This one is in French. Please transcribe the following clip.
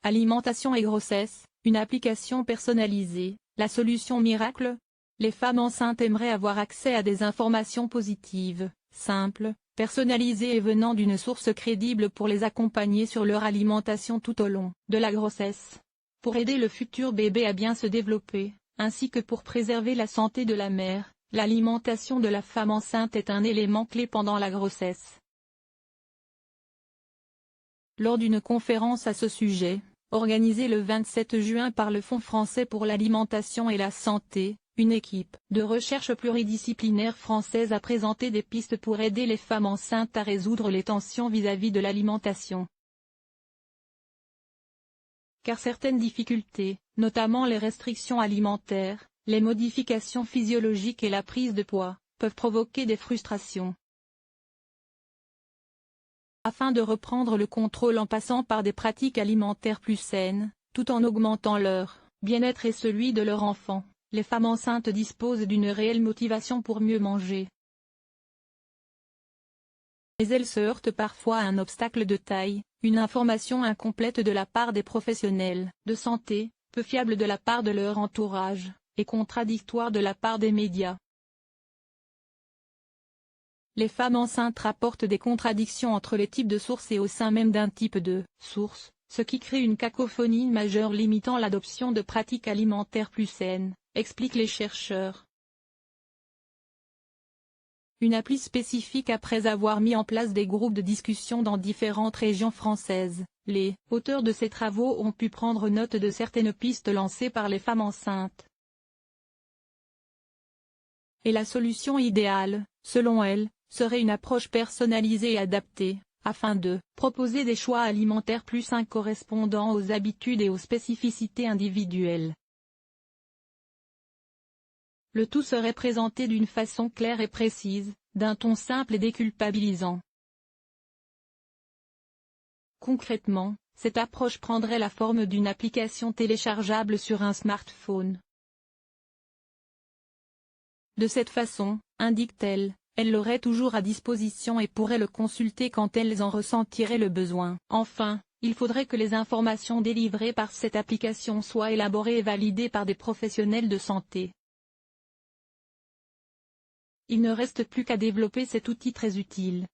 Alimentation et grossesse, une application personnalisée, la solution miracle? Les femmes enceintes aimeraient avoir accès à des informations positives, simples, personnalisées et venant d'une source crédible pour les accompagner sur leur alimentation tout au long de la grossesse. Pour aider le futur bébé à bien se développer, ainsi que pour préserver la santé de la mère, l'alimentation de la femme enceinte est un élément clé pendant la grossesse. Lors d'une conférence à ce sujet, organisée le 27 juin par le Fonds français pour l'alimentation et la santé, une équipe de recherche pluridisciplinaire française a présenté des pistes pour aider les femmes enceintes à résoudre les tensions vis-à-vis de l'alimentation. Car certaines difficultés, notamment les restrictions alimentaires, les modifications physiologiques et la prise de poids, peuvent provoquer des frustrations. Afin de reprendre le contrôle en passant par des pratiques alimentaires plus saines, tout en augmentant leur bien-être et celui de leur enfant, les femmes enceintes disposent d'une réelle motivation pour mieux manger. Mais elles se heurtent parfois à un obstacle de taille, une information incomplète de la part des professionnels de santé, peu fiable de la part de leur entourage, et contradictoire de la part des médias. Les femmes enceintes rapportent des contradictions entre les types de sources et au sein même d'un type de source, ce qui crée une cacophonie majeure limitant l'adoption de pratiques alimentaires plus saines, expliquent les chercheurs. Une appli spécifique après avoir mis en place des groupes de discussion dans différentes régions françaises, les auteurs de ces travaux ont pu prendre note de certaines pistes lancées par les femmes enceintes. Et la solution idéale, selon elles, serait une approche personnalisée et adaptée, afin de proposer des choix alimentaires plus sains correspondant aux habitudes et aux spécificités individuelles. Le tout serait présenté d'une façon claire et précise, d'un ton simple et déculpabilisant. Concrètement, cette approche prendrait la forme d'une application téléchargeable sur un smartphone. De cette façon, indique-t-elle, elles l'auraient toujours à disposition et pourraient le consulter quand elles en ressentiraient le besoin. Enfin, il faudrait que les informations délivrées par cette application soient élaborées et validées par des professionnels de santé. Il ne reste plus qu'à développer cet outil très utile.